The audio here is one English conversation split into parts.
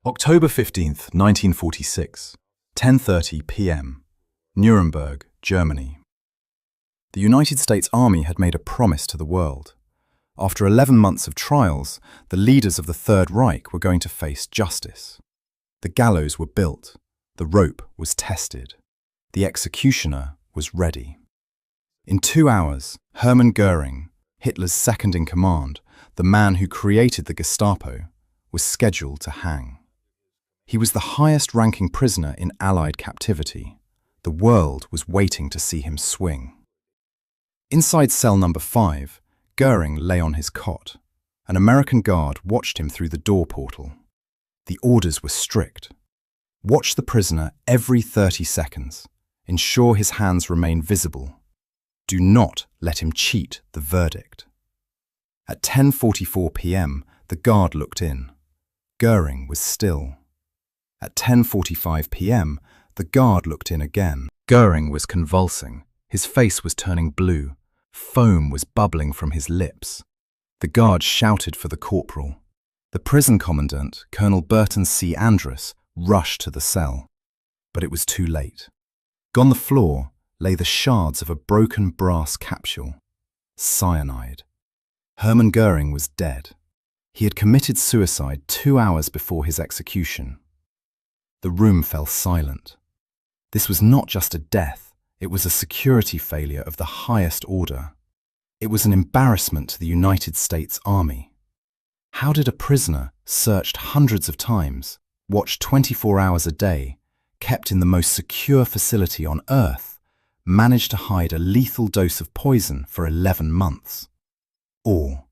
October 15th, 1946, 10:30 p.m., Nuremberg, Germany. The United States Army had made a promise to the world. After 11 months of trials, the leaders of the Third Reich were going to face justice. The gallows were built, the rope was tested, the executioner was ready. In 2 hours, Hermann Goring, Hitler's second-in-command, the man who created the Gestapo, was scheduled to hang. He was the highest-ranking prisoner in Allied captivity. The world was waiting to see him swing. Inside cell number 5, Goring lay on his cot. An American guard watched him through the door portal. The orders were strict. Watch the prisoner every 30 seconds. Ensure his hands remain visible. Do not let him cheat the verdict. At 10:44 p.m., the guard looked in. Goring was still. At 10:45 p.m., the guard looked in again. Goring was convulsing. His face was turning blue. Foam was bubbling from his lips. The guard shouted for the corporal. The prison commandant, Colonel Burton C. Andrus, rushed to the cell. But it was too late. On the floor lay the shards of a broken brass capsule. Cyanide. Hermann Goring was dead. He had committed suicide 2 hours before his execution. The room fell silent. This was not just a death, it was a security failure of the highest order. It was an embarrassment to the United States Army. How did a prisoner, searched hundreds of times, watched 24 hours a day, kept in the most secure facility on Earth, manage to hide a lethal dose of poison for 11 months? Or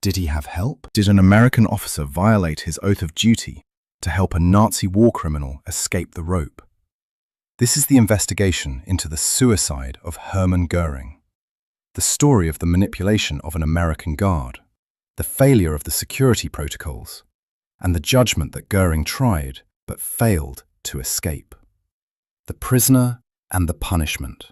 did he have help? Did an American officer violate his oath of duty to help a Nazi war criminal escape the rope? This is the investigation into the suicide of Hermann Goring. The story of the manipulation of an American guard, the failure of the security protocols, and the judgment that Goring tried but failed to escape. The prisoner and the punishment.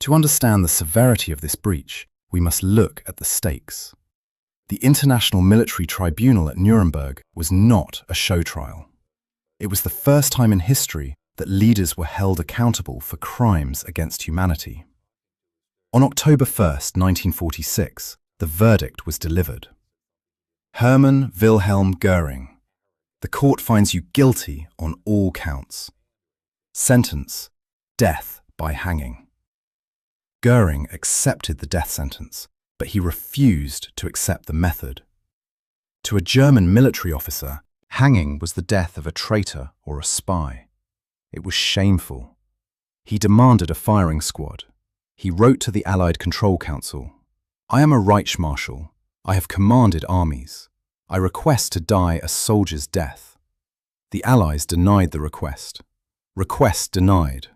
To understand the severity of this breach, we must look at the stakes. The International Military Tribunal at Nuremberg was not a show trial. It was the first time in history that leaders were held accountable for crimes against humanity. On October 1st, 1946, the verdict was delivered. Hermann Wilhelm Goring. The court finds you guilty on all counts. Sentence: death by hanging. Goring accepted the death sentence, but he refused to accept the method. To a German military officer, hanging was the death of a traitor or a spy. It was shameful. He demanded a firing squad. He wrote to the Allied Control Council, "I am a Reichsmarschall. I have commanded armies. I request to die a soldier's death." The Allies denied the request. Request denied.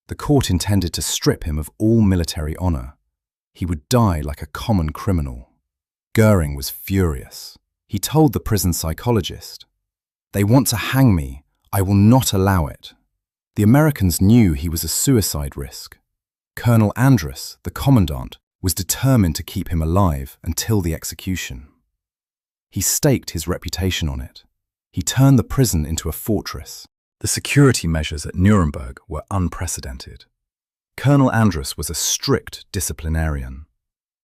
The court intended to strip him of all military honor. He would die like a common criminal. Goring was furious. He told the prison psychologist, "They want to hang me. I will not allow it." The Americans knew he was a suicide risk. Colonel Andrus, the commandant, was determined to keep him alive until the execution. He staked his reputation on it. He turned the prison into a fortress. The security measures at Nuremberg were unprecedented. Colonel Andrus was a strict disciplinarian.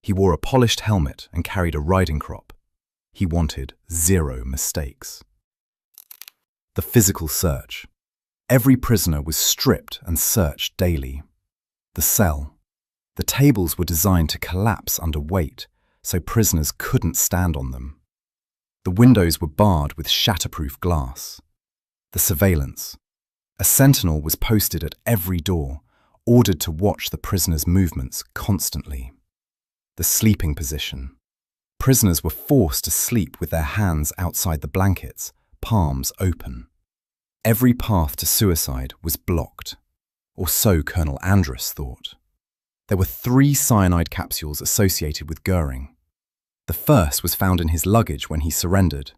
He wore a polished helmet and carried a riding crop. He wanted 0 mistakes. The physical search. Every prisoner was stripped and searched daily. The cell. The tables were designed to collapse under weight, so prisoners couldn't stand on them. The windows were barred with shatterproof glass. The surveillance. A sentinel was posted at every door, ordered to watch the prisoners' movements constantly. The sleeping position. Prisoners were forced to sleep with their hands outside the blankets, palms open. Every path to suicide was blocked, or so Colonel Andrus thought. There were 3 cyanide capsules associated with Goring. The first was found in his luggage when he surrendered,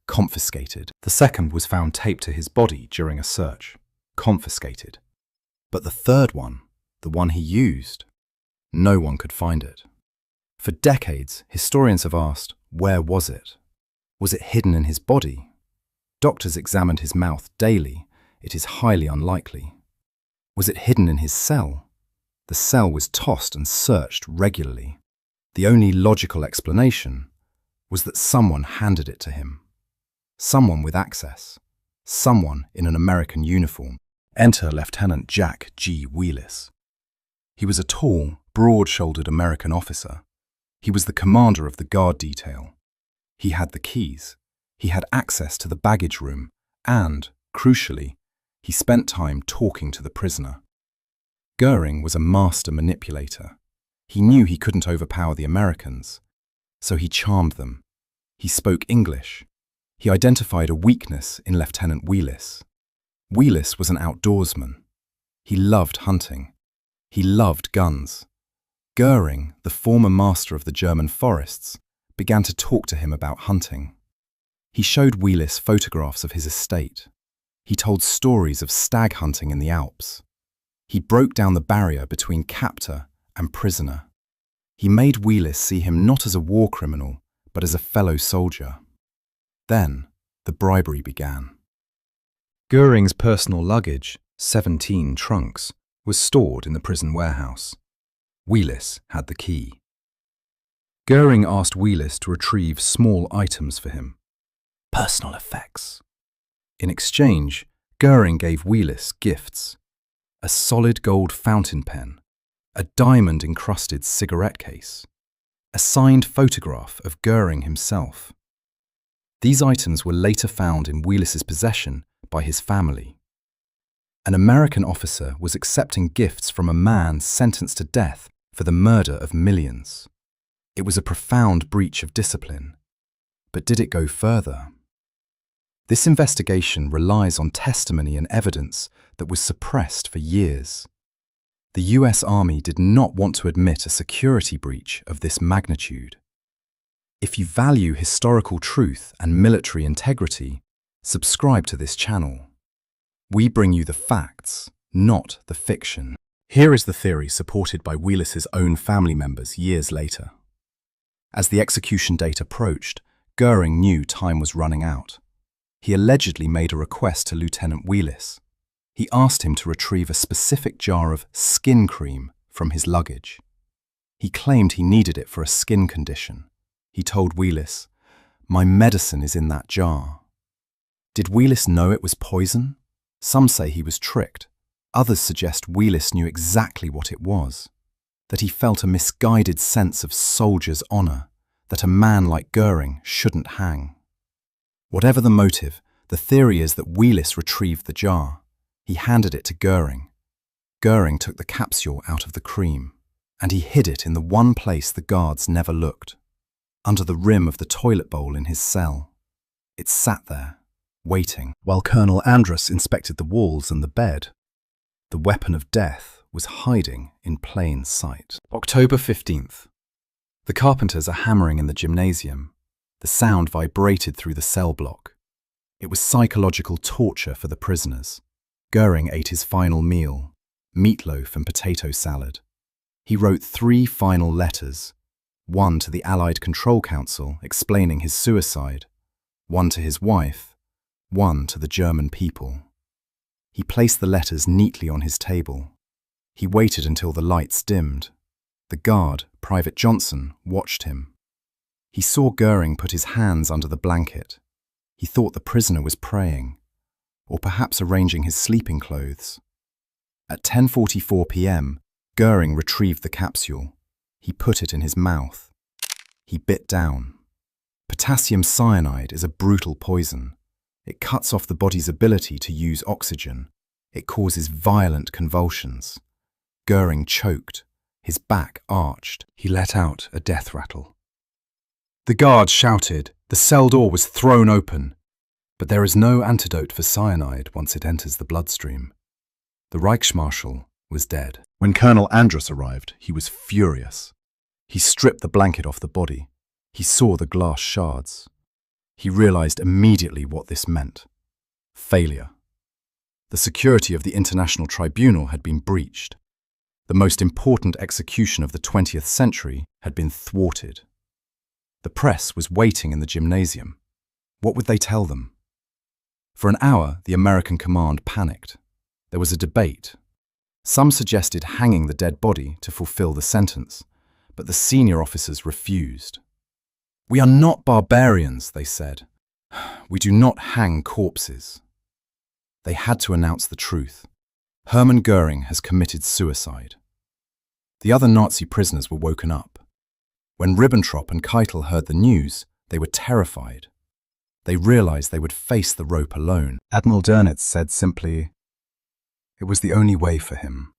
confiscated. The second was found taped to his body during a search, confiscated. But the third one, the one he used, no one could find it. For decades, historians have asked, where was it? Was it hidden in his body? Doctors examined his mouth daily. It is highly unlikely. Was it hidden in his cell? The cell was tossed and searched regularly. The only logical explanation was that someone handed it to him. Someone with access. Someone in an American uniform. Enter Lieutenant Jack G. Wheelis. He was a tall, broad-shouldered American officer. He was the commander of the guard detail. He had the keys. He had access to the baggage room, and, crucially, he spent time talking to the prisoner. Goring was a master manipulator. He knew he couldn't overpower the Americans, so he charmed them. He spoke English. He identified a weakness in Lieutenant Wheelis. Wheelis was an outdoorsman. He loved hunting. He loved guns. Goring, the former master of the German forests, began to talk to him about hunting. He showed Wheelis photographs of his estate. He told stories of stag hunting in the Alps. He broke down the barrier between captor and prisoner. He made Wheelis see him not as a war criminal, but as a fellow soldier. Then, the bribery began. Goring's personal luggage, 17 trunks, was stored in the prison warehouse. Wheelis had the key. Goring asked Wheelis to retrieve small items for him. Personal effects. In exchange, Goring gave Wheelis gifts: a solid gold fountain pen, a diamond-encrusted cigarette case, a signed photograph of Goring himself. These items were later found in Wheelis's possession by his family. An American officer was accepting gifts from a man sentenced to death for the murder of millions. It was a profound breach of discipline. But did it go further? This investigation relies on testimony and evidence that was suppressed for years. The US Army did not want to admit a security breach of this magnitude. If you value historical truth and military integrity, subscribe to this channel. We bring you the facts, not the fiction. Here is the theory supported by Wheelis's own family members years later. As the execution date approached, Goring knew time was running out. He allegedly made a request to Lieutenant Wheelis. He asked him to retrieve a specific jar of skin cream from his luggage. He claimed he needed it for a skin condition. He told Wheelis, "My medicine is in that jar." Did Wheelis know it was poison? Some say he was tricked. Others suggest Wheelis knew exactly what it was, that he felt a misguided sense of soldier's honor, that a man like Goring shouldn't hang. Whatever the motive, the theory is that Wheelis retrieved the jar. He handed it to Goring. Goring took the capsule out of the cream, and he hid it in the one place the guards never looked, under the rim of the toilet bowl in his cell. It sat there, waiting, while Colonel Andrus inspected the walls and the bed. The weapon of death was hiding in plain sight. October 15th. The carpenters are hammering in the gymnasium. The sound vibrated through the cell block. It was psychological torture for the prisoners. Goring ate his final meal, meatloaf and potato salad. He wrote 3 final letters, one to the Allied Control Council explaining his suicide, one to his wife, one to the German people. He placed the letters neatly on his table. He waited until the lights dimmed. The guard, Private Johnson, watched him. He saw Goring put his hands under the blanket. He thought the prisoner was praying, or perhaps arranging his sleeping clothes. At 10:44 p.m., Goring retrieved the capsule. He put it in his mouth. He bit down. Potassium cyanide is a brutal poison. It cuts off the body's ability to use oxygen. It causes violent convulsions. Goring choked. His back arched. He let out a death rattle. The guards shouted. The cell door was thrown open. But there is no antidote for cyanide once it enters the bloodstream. The Reichsmarschall was dead. When Colonel Andrus arrived, he was furious. He stripped the blanket off the body. He saw the glass shards. He realized immediately what this meant. Failure. The security of the International Tribunal had been breached. The most important execution of the 20th century had been thwarted. The press was waiting in the gymnasium. What would they tell them? For an hour, the American command panicked. There was a debate. Some suggested hanging the dead body to fulfill the sentence, but the senior officers refused. "We are not barbarians," they said. "We do not hang corpses." They had to announce the truth. Hermann Goring has committed suicide. The other Nazi prisoners were woken up. When Ribbentrop and Keitel heard the news, they were terrified. They realized they would face the rope alone. Admiral Dönitz said simply, it was the only way for him.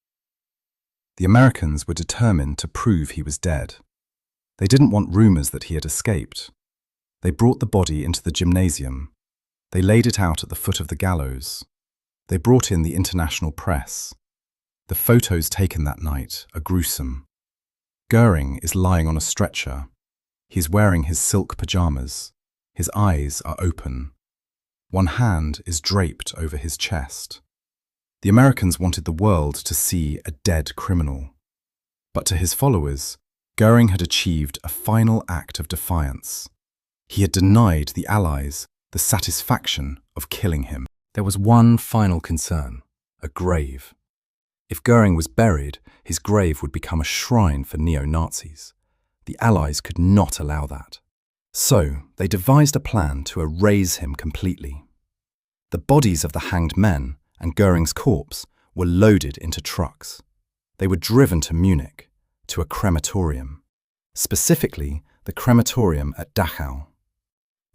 The Americans were determined to prove he was dead. They didn't want rumors that he had escaped. They brought the body into the gymnasium. They laid it out at the foot of the gallows. They brought in the international press. The photos taken that night are gruesome. Goring is lying on a stretcher. He is wearing his silk pajamas. His eyes are open. One hand is draped over his chest. The Americans wanted the world to see a dead criminal. But to his followers, Goring had achieved a final act of defiance. He had denied the Allies the satisfaction of killing him. There was one final concern: a grave. If Goring was buried, his grave would become a shrine for neo-Nazis. The Allies could not allow that. So they devised a plan to erase him completely. The bodies of the hanged men and Goring's corpse were loaded into trucks. They were driven to Munich, to a crematorium, specifically the crematorium at Dachau.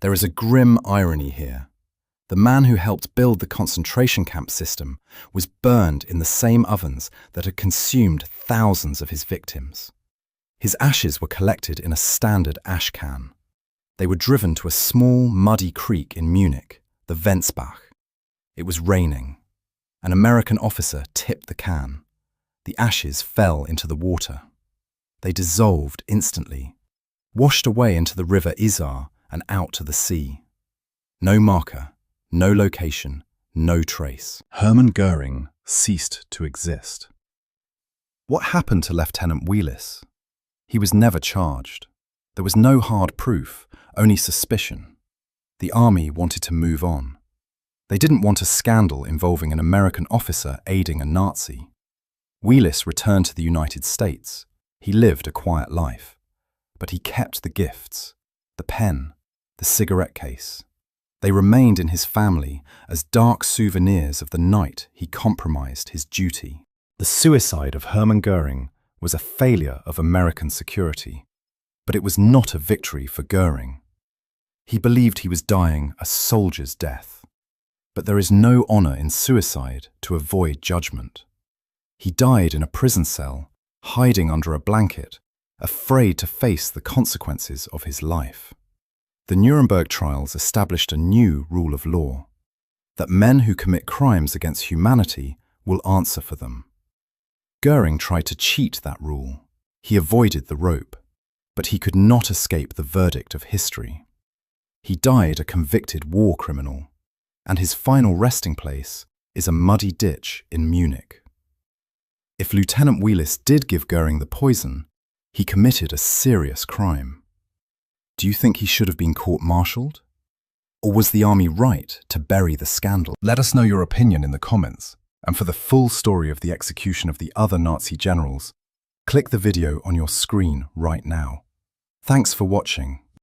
There is a grim irony here. The man who helped build the concentration camp system was burned in the same ovens that had consumed thousands of his victims. His ashes were collected in a standard ash can. They were driven to a small, muddy creek in Munich, the Wenzbach. It was raining. An American officer tipped the can. The ashes fell into the water. They dissolved instantly, washed away into the river Isar and out to the sea. No marker, no location, no trace. Hermann Goring ceased to exist. What happened to Lieutenant Wheelis? He was never charged. There was no hard proof, only suspicion. The army wanted to move on. They didn't want a scandal involving an American officer aiding a Nazi. Wheelis returned to the United States. He lived a quiet life. But he kept the gifts, the pen, the cigarette case. They remained in his family as dark souvenirs of the night he compromised his duty. The suicide of Hermann Goring was a failure of American security, but it was not a victory for Goring. He believed he was dying a soldier's death. But there is no honor in suicide to avoid judgment. He died in a prison cell, hiding under a blanket, afraid to face the consequences of his life. The Nuremberg trials established a new rule of law, that men who commit crimes against humanity will answer for them. Goring tried to cheat that rule. He avoided the rope, but he could not escape the verdict of history. He died a convicted war criminal, and his final resting place is a muddy ditch in Munich. If Lieutenant Wheelis did give Goring the poison, he committed a serious crime. Do you think he should have been court-martialed? Or was the army right to bury the scandal? Let us know your opinion in the comments, and for the full story of the execution of the other Nazi generals, click the video on your screen right now. Thanks for watching.